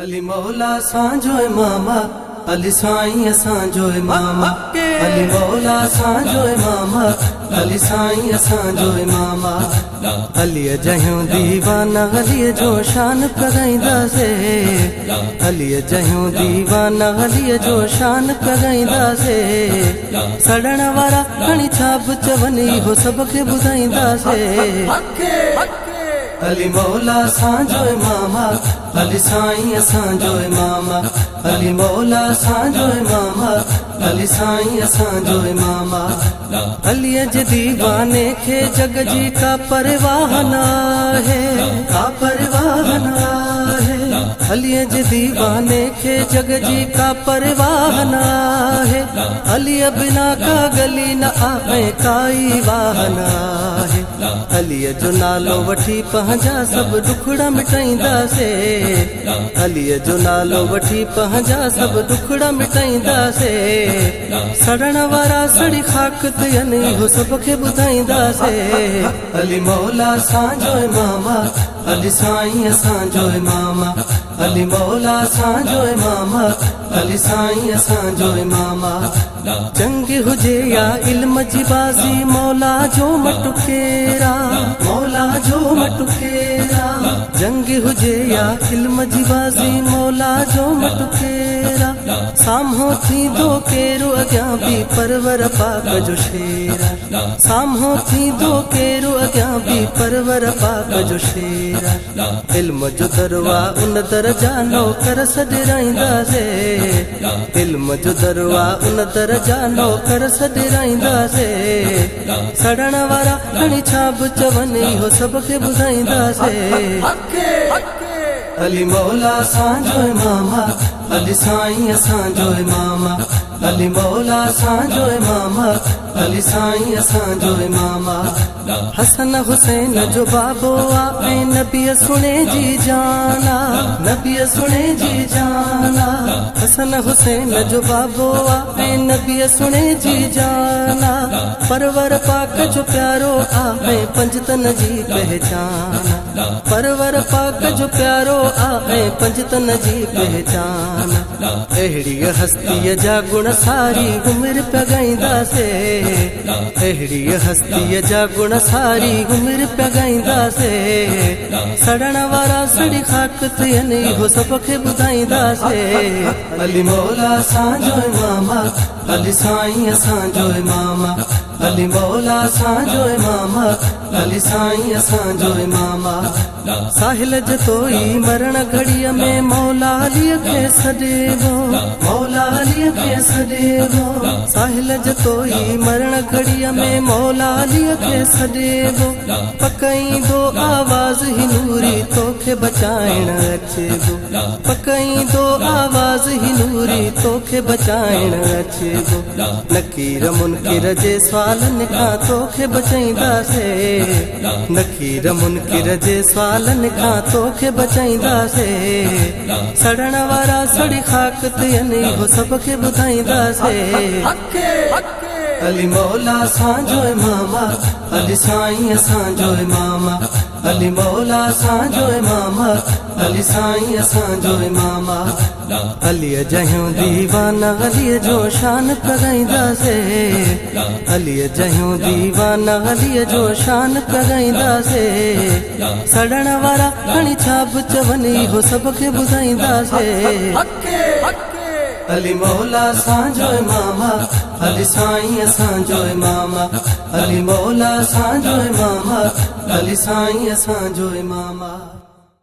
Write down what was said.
अली मौला सांजो मामा अली साईं असांजो मामा अली मौला सांजो मामा अली साईं असांजो मामा अली जहियो दीवाना अली जो शान पगाईंदा से अली जहियो दीवाना अली जो शान पगाईंदा से सड़न वारा खणी छाप चवनी हो सबके ॿुधाईंदा से अली मौला सांजो मामा अली साईं असांजो मामा अली मौला सांजो मामा अली साईं असांजो मामा अली जे दीवाने खे जग जी का परवाह ना है का परवाह ना है अली जे दीवाने के जग जी का परवाह ना है अली बिना का गली न आए काई वाहना है अली जो नालो वठी पहुंचा सब दुखड़ा मिटाईंदा से अली जो नालो वठी पहुंचा सब दुखड़ा मिटाईंदा से सड़न वारा सड़ी खाक ते हो सबके ॿुधाईंदा से अली मौला सांजो मामा अली साईं असांजो मामा अली मौला सांजो मामा अली साईं असांजो मामा जंग हुजे या इल्म जी बाज़ी मौला जो मटुकेरा मौला जो मटुकेरा जंग हुजे या इल्म जी बाज़ी मौला जो मटुकेरा साम्हूं थींदो केरु अॻियां बि परवर पाक जो शेरा साम्हूं थींदो केरु अॻियां बि परवर पाक जो शेरा इल्म जो दरवा उन दरजा नौकर सॾिराईंदा से इल्म जो दरवा उन दरजा नौकर सॾिराईंदा से सड़न वारा खणी छाप चवनी हो सबके ॿुधाईंदा से अली मौला सांजो मामा अली साईं असांजो मामा अली मौला सांजो मामा अली साईं असांजो मामा हसन हुसैन जो बाबो आहे नबी सुने जी जाना नबी सुने जी जाना हसन हुसैन जो बाबो आहे नबी सुने जी जाना परवर पाक जो प्यारो आहे पंजतन जी पहचान परवर पाक जो प्यारो आहे पंजतन जी पहचान अहिड़ी हस्तीअ जा गुण सारी उमिरि पगाईंदा से अहिड़ी हस्तीअ जा गुण सारी उमिरि पगाईंदा से सड़न वारा सड़ी खाक ते हो सबके ॿुधाईंदा से अली मौला सांजो मामा अली साईं असांजो मामा अली मौला सांजो मामा अली साईं असांजो मामा साहिल जतोई मरण घड़ीअ में मौला अलीअ खे सॾेवो मौला अलीअ खे सॾेवो साहिल जतोई मरण घड़ीअ में मौला अलीअ खे सॾेवो पकईंदो आवाज़ ही नूरी तोखे बचाइण अचेवो पकईंदो आवाज़ ही नूरी तोखे बचाइण अचेवो नकीर मुनकिर जे सवालनि खां तोखे बचाईंदा से नकीर मुनकिर जे सवालनि खां तोखे बचाईंदा से सड़न वारा सड़ी खाक ते हो सबके ॿुधाईंदा से अली मौला सांजो मामा अली साईं असांजो मामा अली मौला सांजो मामा अली साईं असांजो मामा अली जहियो दीवाना अली जो शान पगाईंदा से अली जहियो दीवाना अली जो शान पगाईंदा से सड़न वारा खणी छाप चवनी हो सबके ॿुधाईंदा से अली मौला सांजो मामा अली साईं असांजो मामा अली मौला सांजो मामा अली साईं असांजो मामा।